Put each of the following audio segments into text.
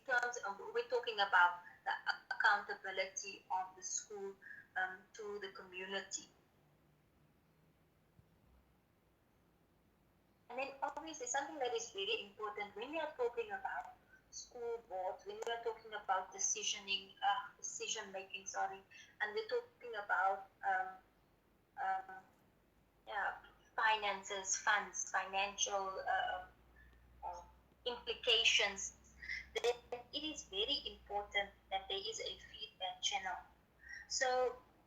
terms of, we're talking about the accountability of the school to the community. And then obviously something that is very important when we are talking about school boards, when we are talking about decision making, and we're talking about finances, funds, financial implications, then it is very important that there is a feedback channel. So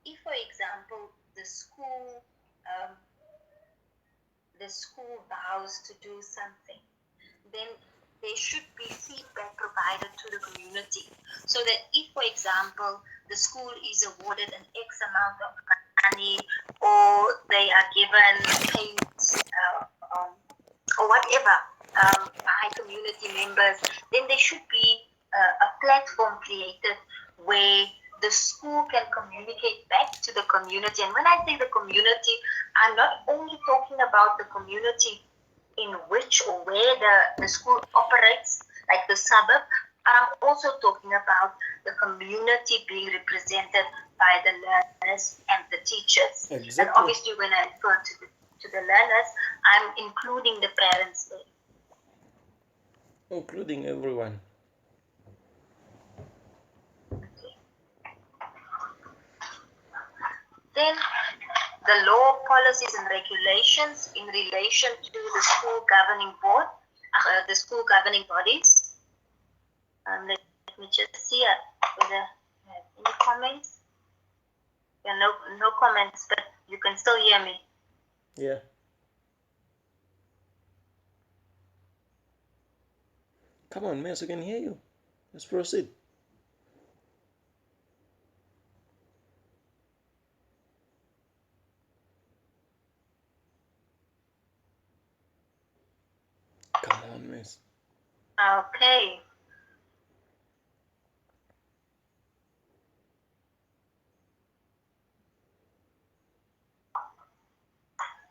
if, for example, the school vows to do something, then there should be feedback provided to the community, so that if, for example, the school is awarded an X amount of money, or they are given paints or whatever by community members, then there should be a platform created where the school can communicate back to the community. And when I say the community, I'm not only talking about the community in which or where the school operates, like the suburb, but I'm also talking about the community being represented by the learners and the teachers. Exactly. And obviously when I refer to the learners, I'm including the parents there. Including everyone. Then the law, policies and regulations in relation to the school governing board, the school governing bodies. Let me just see whether you have any comments. There are no comments, but you can still hear me. Yeah. Come on, miss, I can hear you. Let's proceed. Come on, miss. Okay.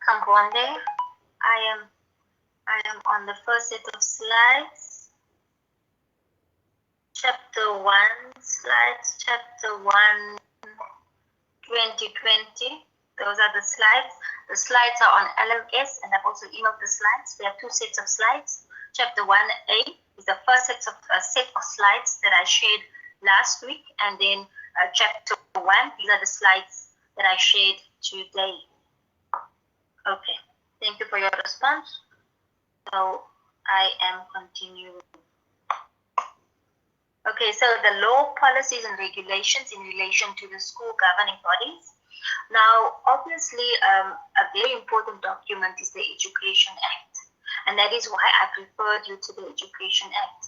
Kangwande, I am on the first set of slides. Chapter 1 slides, chapter 1, 2020. Those are the slides. The slides are on LMS, and I've also emailed the slides. We have two sets of slides. Chapter 1A is the first set of slides that I shared last week, and then chapter 1, these are the slides that I shared today. Okay, thank you for your response. So I am continuing. Okay, so the law, policies and regulations in relation to the school governing bodies. Now, obviously, a very important document is the Education Act, and that is why I referred you to the Education Act,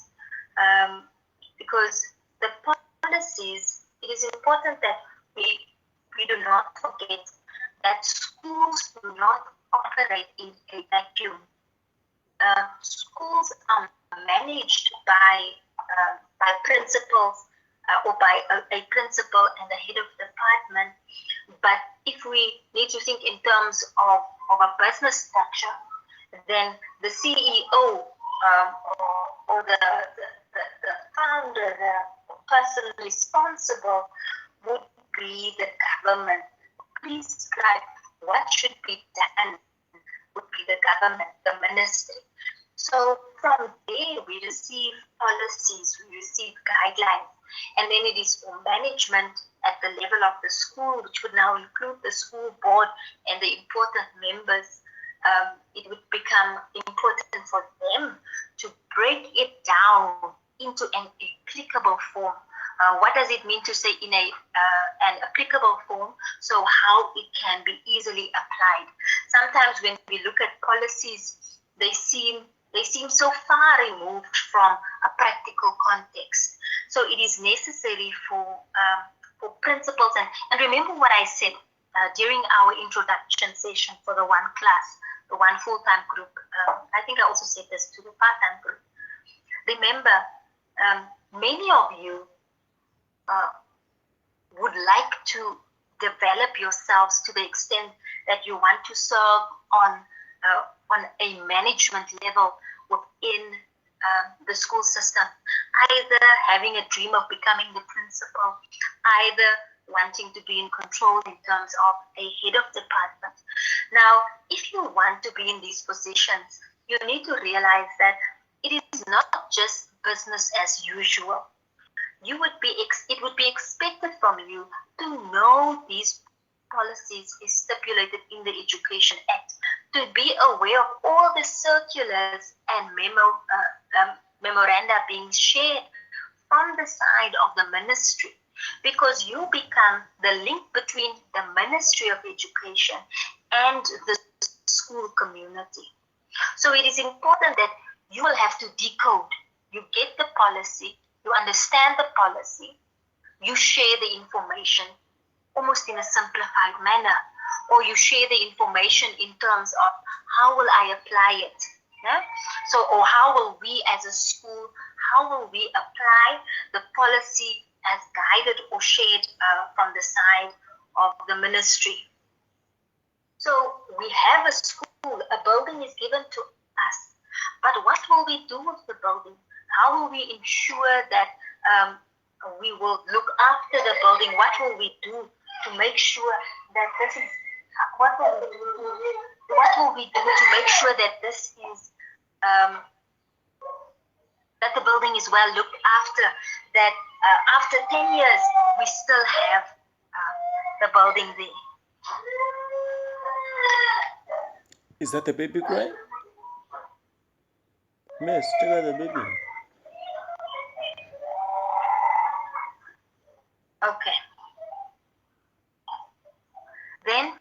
because the policies, it is important that we do not forget that schools do not operate in a vacuum. Schools are managed by principals or by a principal and the head of the department. But if we need to think in terms of a business structure, then the CEO or the founder, the person responsible would be the government. Prescribe what should be done would be the government, the ministry. So from there, we receive policies, we receive guidelines, and then it is for management at the level of the school, which would now include the school board and the important members. It would become important for them to break it down into an applicable form. What does it mean to say in an applicable form? So how it can be easily applied. Sometimes when we look at policies, they seem so far removed from a practical context. So it is necessary for principals, and remember what I said during our introduction session for the one class, the one full-time group. I think I also said this to the part-time group. Remember, many of you would like to develop yourselves to the extent that you want to serve on a management level within the school system. either having a dream of becoming the principal, either wanting to be in control in terms of a head of department. Now, if you want to be in these positions, you need to realize that it is not just business as usual. It would be expected from you to know these policies is stipulated in the Education Act, to be aware of all the circulars and memoranda being shared from the side of the ministry, because you become the link between the Ministry of Education and the school community. So it is important that you will have to decode. You get the policy, you understand the policy, you share the information almost in a simplified manner, or you share the information in terms of how will I apply it. Yeah? So, or how will we as a school, how will we apply the policy as guided or shared from the side of the ministry. So we have a school, a building is given to us, but what will we do with the building? How will we ensure that we will look after the building? What will we do to make sure that this is, what will we do to make sure that this is, that the building is well looked after, that after 10 years, we still have the building there. Is that the baby crying? Miss, check out the baby. Okay. Then,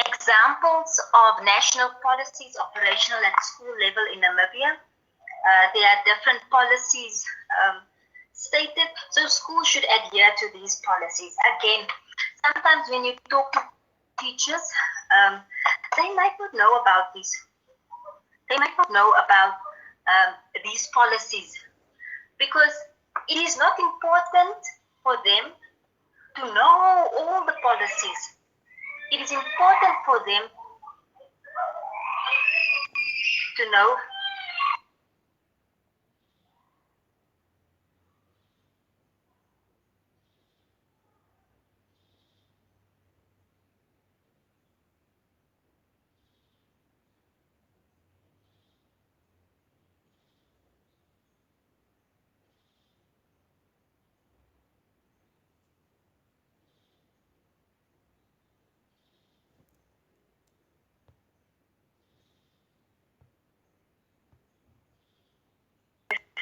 examples of national policies operational at school level in Namibia. There are different policies stated, so schools should adhere to these policies. Again, sometimes when you talk to teachers, they might not know about these. They might not know about these policies, because it is not important for them to know all the policies. It is important for them to know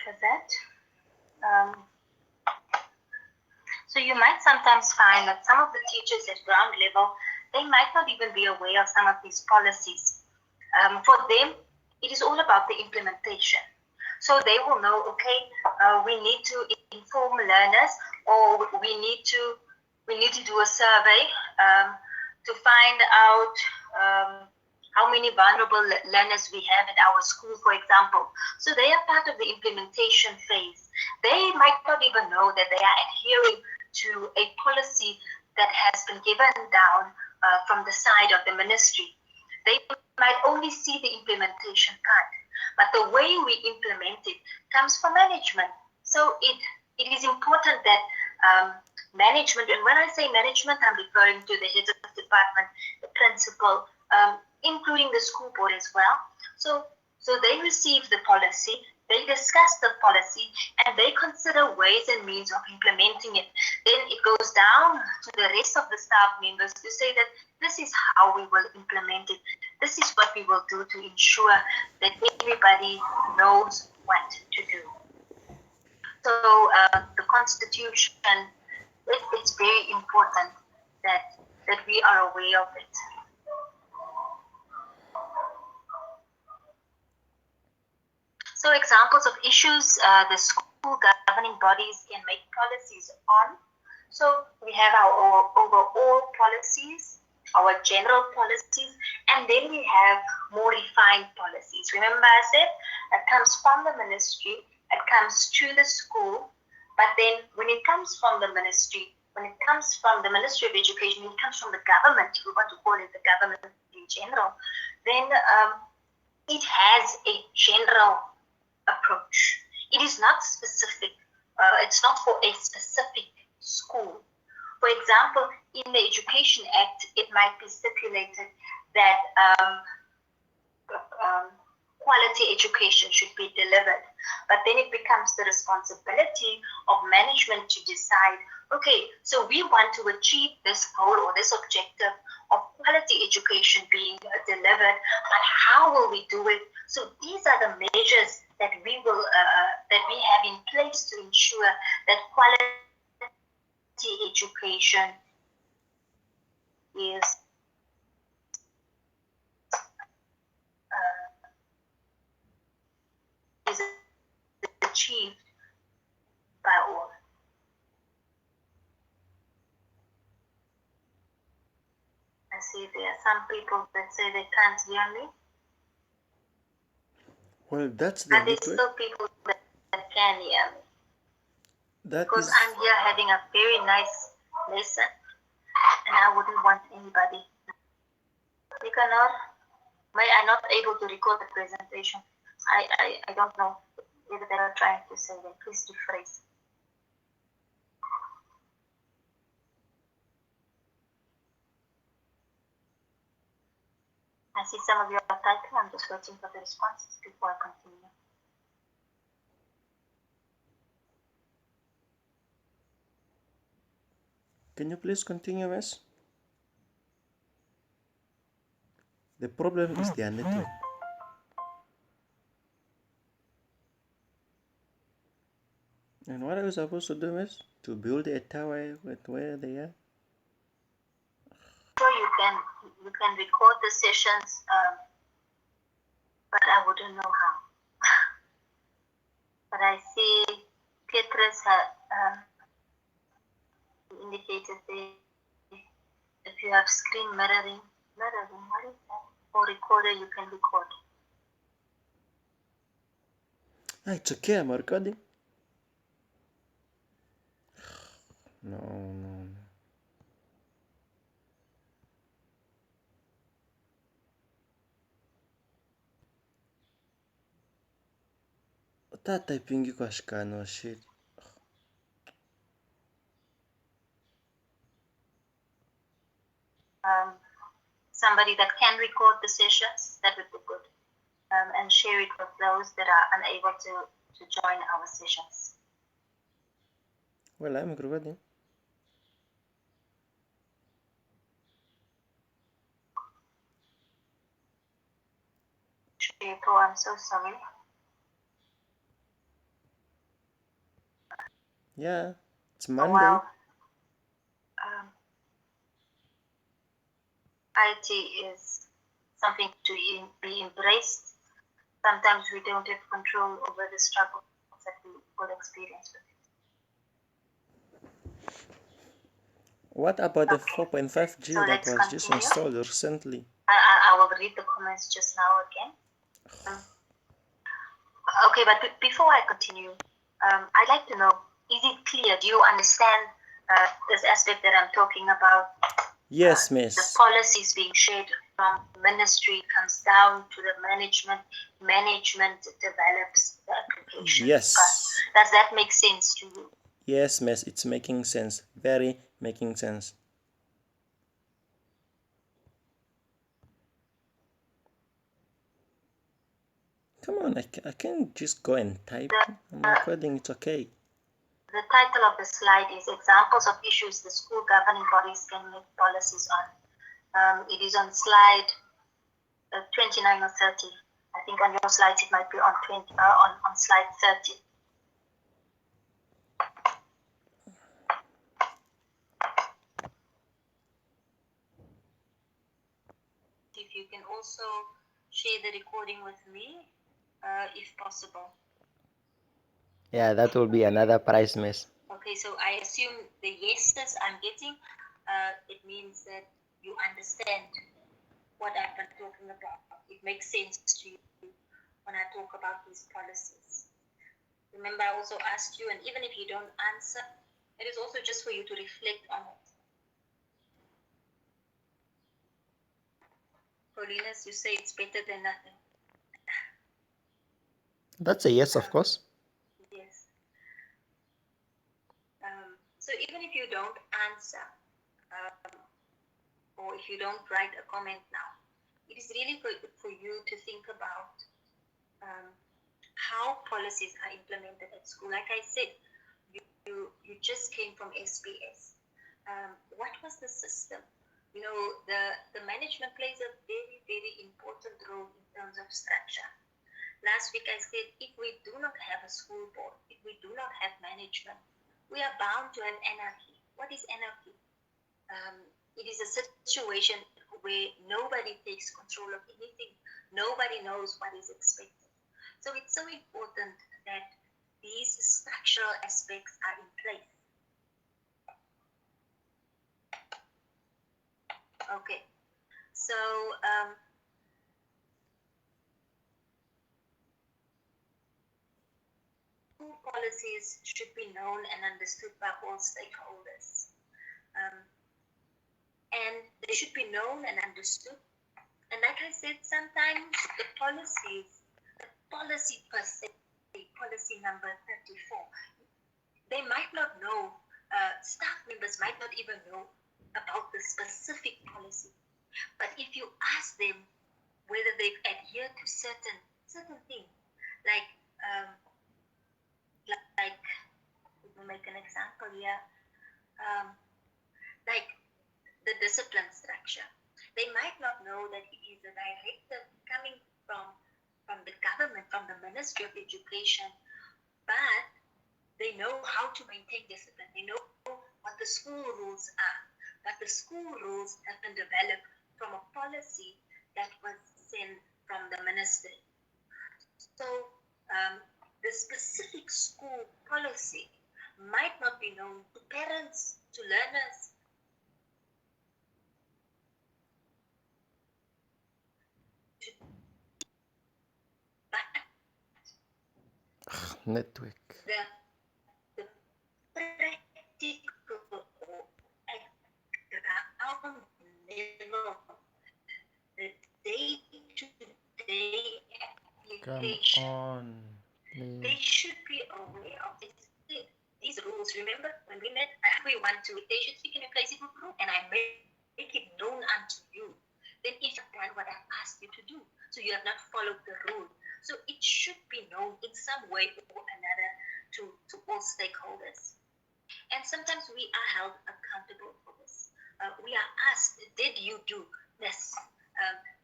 for that. So you might sometimes find that some of the teachers at ground level, they might not even be aware of some of these policies. For them, it is all about the implementation. So they will know, okay, we need to inform learners, or we need to do a survey to find out how many vulnerable learners we have at our school, for example. So they are part of the implementation phase. They might not even know that they are adhering to a policy that has been given down from the side of the ministry. They might only see the implementation part, but the way we implement it comes from management. So it is important that management, and when I say management, I'm referring to the heads of the department, the principal, including the school board as well. So they receive the policy, they discuss the policy, and they consider ways and means of implementing it. Then it goes down to the rest of the staff members to say that this is how we will implement it. This is what we will do to ensure that everybody knows what to do. So the Constitution, it's very important that we are aware of it. So examples of issues the school governing bodies can make policies on. So we have our overall policies, our general policies, and then we have more refined policies. Remember I said it comes from the ministry, it comes to the school, but then when it comes from the ministry, when it comes from the Ministry of Education, when it comes from the government, if we want to call it the government in general, then it has a general approach. It is not specific. It's not for a specific school. For example, in the Education Act, it might be stipulated that quality education should be delivered. But then it becomes the responsibility of management to decide, okay, so we want to achieve this goal or this objective of quality education being delivered, but how will we do it? So these are the measures that we have in place to ensure that quality education is achieved by all. I see there are some people that say they can't hear me. Well, that's the Are there still people that can hear me? Because I'm here having a very nice lesson, and I wouldn't want anybody. Nicanor, may I not able to record the presentation? I don't know whether they are trying to say that. Please rephrase. I see some of you are typing. I'm just waiting for the responses before I continue. Can you please continue, Miss? The problem is their network. And what are we supposed to do, Miss? To build a tower with where they are? Sure, you can record the sessions, but I wouldn't know how. But I see Petrus indicated there. If you have screen mirroring, what is that? Or recorder, you can record. It's okay, I'm recording. No. That typing you no shit. Somebody that can record the sessions, that would be good. And share it with those that are unable to join our sessions. Well, I'm recording. April, I'm so sorry. Yeah, it's Monday. Well, IT is something to be embraced. Sometimes we don't have control over the struggles that we will experience with it. What about the 4.5G so that was just installed recently? I will read the comments just now again. Okay, but before I continue, I'd like to know, is it clear? Do you understand this aspect that I'm talking about? Yes, miss. The policies being shared from ministry comes down to the management. Management develops the application. Yes. Does that make sense to you? Yes, miss. It's making sense. Very making sense. Come on, I can just go and type. I'm recording, it's okay. The title of the slide is Examples of Issues the School Governing Bodies Can Make Policies On. It is on slide 29 or 30. I think on your slides it might be on slide 30. If you can also share the recording with me, if possible. Yeah, that will be another prize, miss. Okay, so I assume the yeses I'm getting, it means that you understand what I've been talking about. It makes sense to you when I talk about these policies. Remember, I also asked you, and even if you don't answer, it is also just for you to reflect on it. Paulinus, you say it's better than nothing. That's a yes, of course. So even if you don't answer, or if you don't write a comment now, it is really good for you to think about how policies are implemented at school. Like I said, you just came from SPS. What was the system? You know, the management plays a very, very important role in terms of structure. Last week I said, if we do not have a school board, if we do not have management, we are bound to have anarchy. What is anarchy? It is a situation where nobody takes control of anything. Nobody knows what is expected. So it's so important that these structural aspects are in place. Okay, so school policies should be known and understood by all stakeholders. And they should be known and understood. And like I said, sometimes the policy per se, policy number 34, they might not know, staff members might not even know about the specific policy. But if you ask them whether they've adhered to certain things, like we'll make an example here, like the discipline structure. They might not know that it is a directive coming from the government, from the Ministry of Education, but they know how to maintain discipline. They know what the school rules are. But the school rules have been developed from a policy that was sent from the ministry. So the specific school policy might not be known to parents, to learners. Network. The practical or ground level, the day-to-day application. Come on, They please. should be aware of these rules. Remember when we met, we want to, they should speak in a place group, and I make it known unto you. Then if you've done what I've asked you to do, so you have not followed the rule. So it should be known in some way or another to all stakeholders. And sometimes we are held accountable for this. We are asked, did you do this?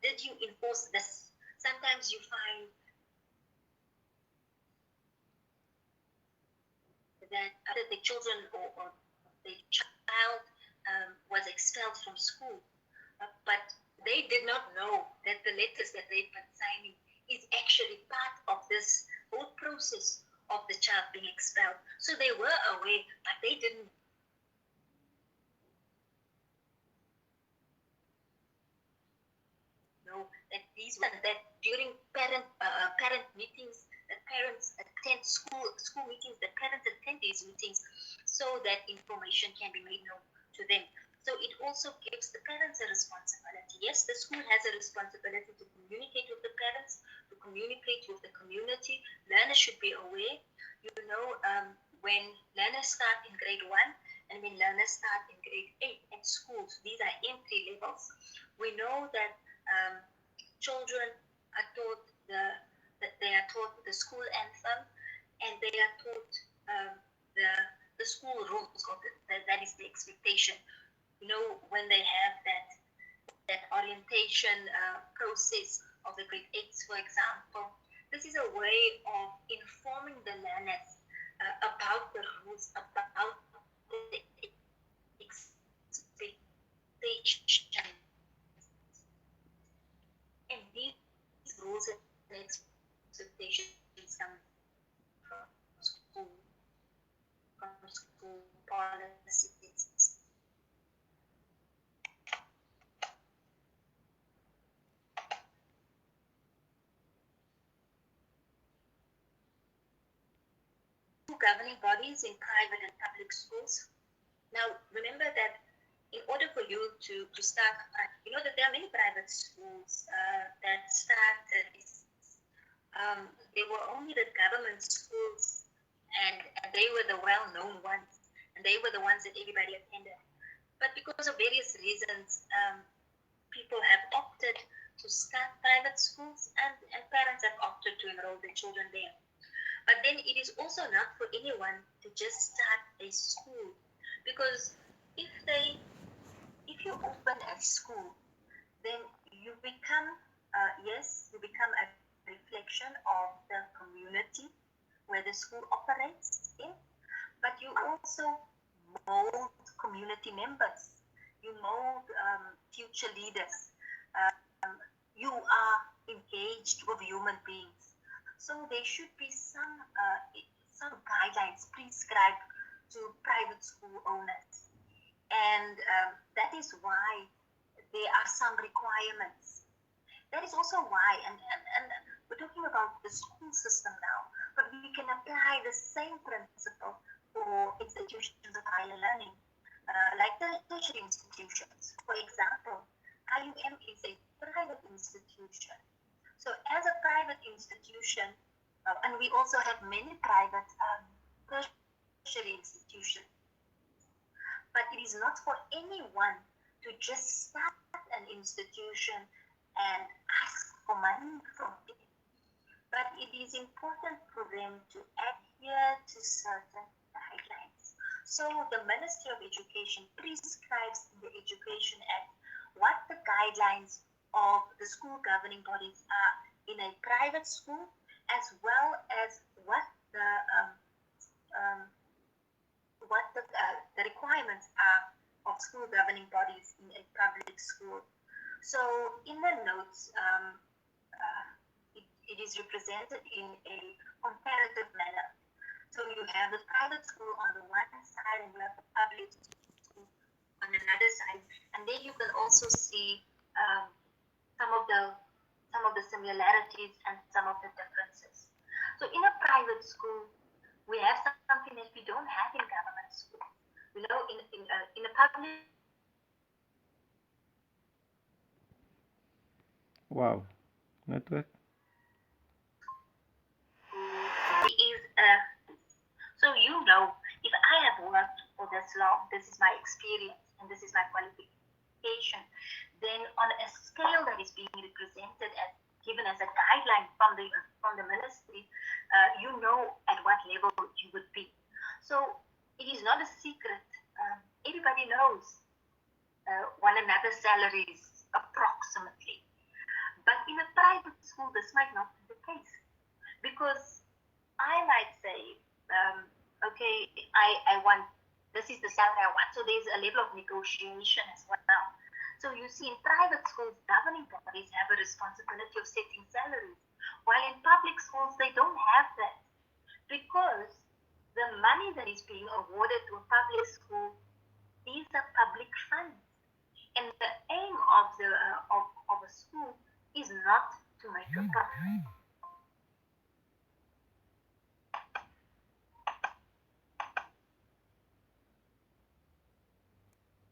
Did you enforce this? Sometimes you find that either the children or the child was expelled from school, but they did not know that the letters that they've been signing is actually part of this whole process of the child being expelled. So they were aware, but they didn't know that that during parent meetings, that parents attend school meetings, that parents attend these meetings, so that information can be made known to them. So it also gives the parents a responsibility. Yes, the school has a responsibility to communicate with the parents, to communicate with the community. Learners should be aware. You know, when learners start in grade 1 and when learners start in grade 8 at schools, these are entry levels. We know that children are taught they are taught the school anthem, and they are taught the school rules, or that is the expectation. You know, when they have that orientation process of the grade 8s, for example, this is a way of informing the learners about the rules, about the expectation. And these rules and expectations come from school policies. Governing bodies in private and public schools. Now, remember that in order for you to start, you know that there are many private schools that started. They were only the government schools, and they were the well-known ones. and they were the ones that everybody attended. But because of various reasons, people have opted to start private schools, and parents have opted to enroll their children there. But then it is also not for anyone to just start a school, because if you open a school, then you become you become a reflection of the community where the school operates in, but you also mold community members, you mold future leaders. You are engaged with human beings, so there should be some guidelines prescribed to private school owners, and that is why there are some requirements. That is also why, and we're talking about the school system now, but we can apply the same principle for institutions of higher learning, like the tertiary institutions. For example, IUM is a private institution. So as a private institution, and we also have many private tertiary institutions, but it is not for anyone to just start an institution and ask for money from it. But it is important for them to adhere to certain guidelines. So the Ministry of Education prescribes in the Education Act what the guidelines of the school governing bodies are in a private school, as well as what the requirements are of school governing bodies in a public school. So in the notes, it is represented in a comparative manner. So you have the private school on the one side, and you have the public school on another side, and then you can also see some of the similarities and some of the differences. So in a private school, we have something that we don't have in government school. You know, in a public Wow. Network. is so you know, if I have worked for this long, this is my experience and this is my qualification, then on a scale that is being represented as given as a guideline from the ministry, you know at what level you would be. So it is not a secret. Everybody knows one another's salaries approximately. But in a private school, this might not be the case, because I might say, okay, I want, this is the salary I want. So there's a level of negotiation as well. So you see, in private schools, governing bodies have a responsibility of setting salaries, while in public schools, they don't have that, because the money that is being awarded to a public school is a public fund. And the aim of a school is not to make a profit.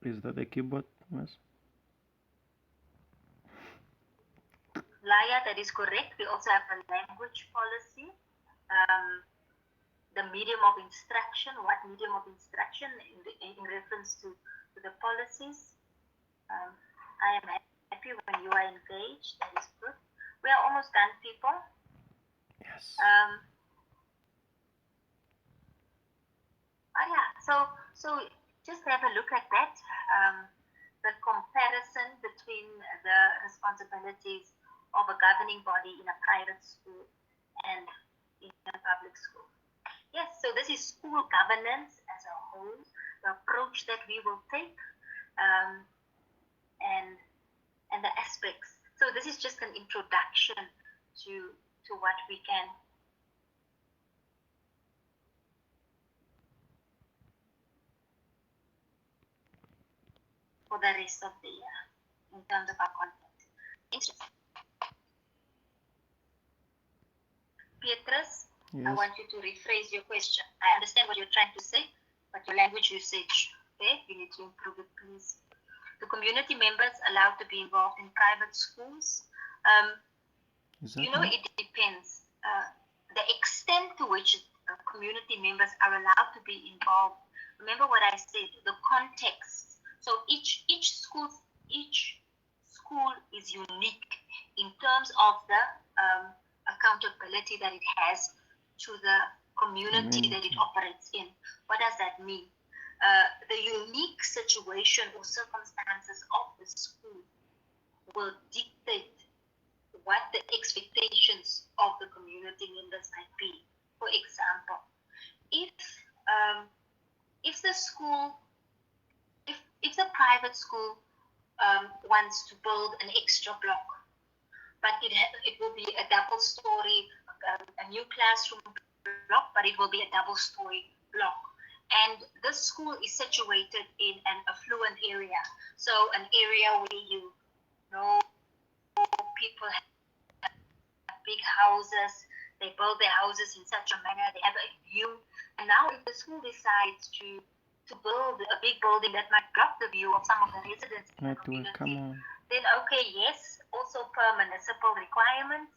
Is that a keyboard, Miss? Laya, that is correct. We also have a language policy, the medium of instruction, what medium of instruction in reference to the policies. I am happy when you are engaged. That is good. We are almost done, people. Yes. So just have a look at that. The comparison between the responsibilities of a governing body in a private school and in a public school. Yes, so this is school governance as a whole, the approach that we will take, and the aspects. So this is just an introduction to what we can for the rest of the year in terms of our content. Interesting. Petrus, Yes. I want you to rephrase your question. I understand what you're trying to say, but your language usage, okay, you need to improve it, please. The community members allowed to be involved in private schools. You know, it depends. The extent to which community members are allowed to be involved. Remember what I said, the context. So each school is unique in terms of the accountability that it has to the community that it operates in. What does that mean? The unique situation or circumstances of the school will dictate what the expectations of the community members might be. For example, if the school, if the private school wants to build an extra block, but it will be a double story, a new classroom block, but it will be a double story block. And this school is situated in an affluent area, so an area where you know people have big houses, they build their houses in such a manner, they have a view. And now if the school decides to build a big building that might block the view of some of the residents in the community, then okay, yes, also per municipal requirements,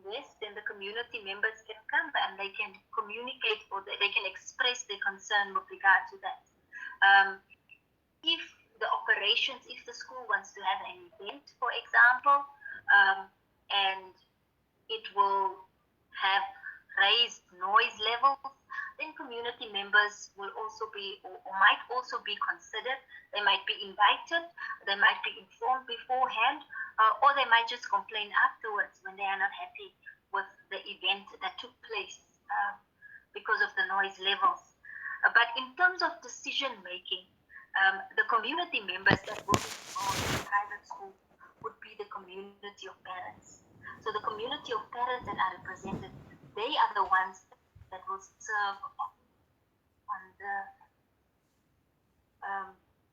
yes, then the community members can come and they can communicate or they can express their concern with regard to that. If the operations, if the school wants to have an event, for example, and it will have raised noise levels, then community members will also be or might also be considered. They might be invited, they might be informed beforehand, or they might just complain afterwards when they are not happy with the event that took place because of the noise levels. But in terms of decision making, the community members that will be involved in the private school would be the community of parents. So the community of parents that are represented, they are the ones that will serve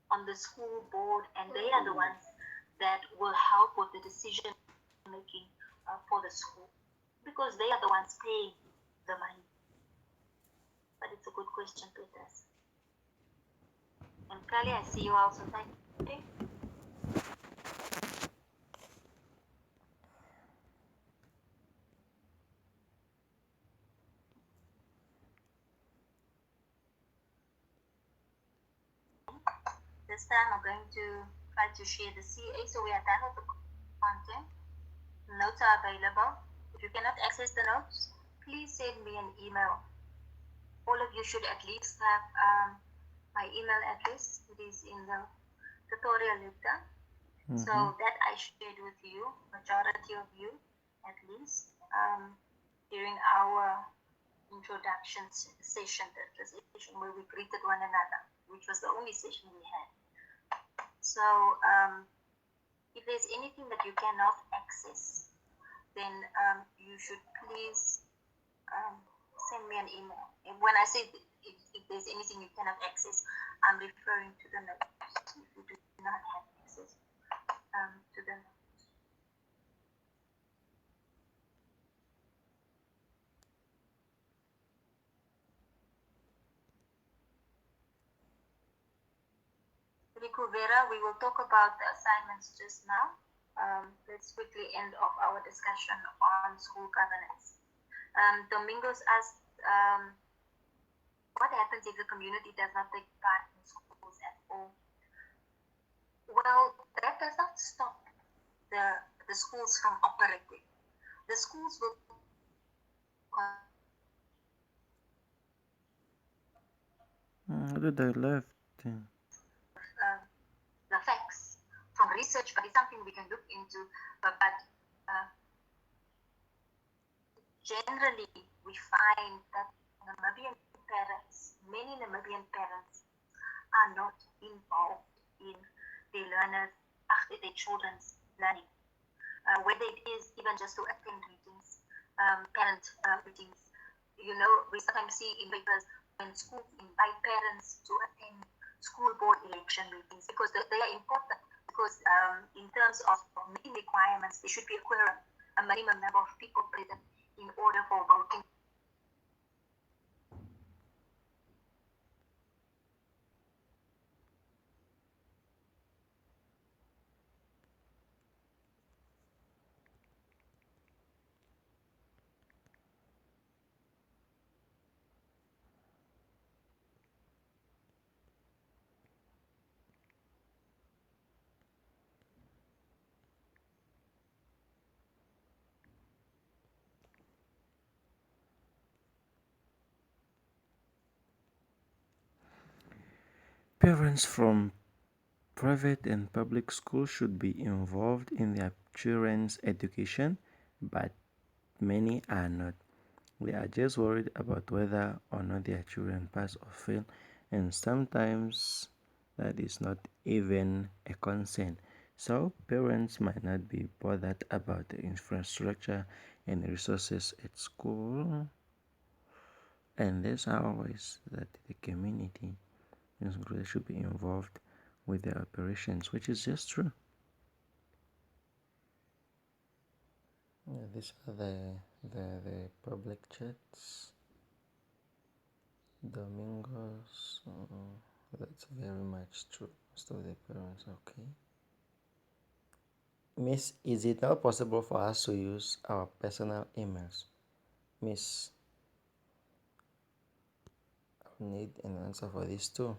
on the school board, and they are the ones that will help with the decision making for the school, because they are the ones paying the money. But it's a good question, Peters. And Kali, I see you also typing. This time I'm going to try to share the CA, so we are done with the content. Notes are available. If you cannot access the notes, please send me an email. All of you should at least have my email address. It is in the tutorial letter. So that I shared with you, majority of you at least, during our introduction session, the session where we greeted one another, which was the only session we had. So if there's anything that you cannot access, then you should please send me an email. And when I say if there's anything you cannot access, I'm referring to the notes. If you do not have access to the notes. Rikuvera, we will talk about the assignments just now. Let's quickly end off our discussion on school governance. Domingos asked, what happens if the community does not take part in schools at all? Well, that does not stop the schools from operating. The schools will How did I left? The facts from research, but it's something we can look into. But generally, we find that Namibian parents, many Namibian parents, are not involved in their learners, their children's learning. Whether it is even just to attend meetings, parent meetings. You know, we sometimes see in papers when schools invite parents to attend school board election meetings, because they are important, because in terms of meeting requirements, there should be a minimum number of people present in order for voting. Parents from private and public schools should be involved in their children's education, but many are not. They are just worried about whether or not their children pass or fail, and sometimes that is not even a concern. So, parents might not be bothered about the infrastructure and resources at school, and there's always that the community should be involved with the operations, which is just true. Yeah, these are the public chats. Domingos. That's very much true. Most of the parents, okay. Miss, is it now possible for us to use our personal emails? Miss, I need an answer for this too.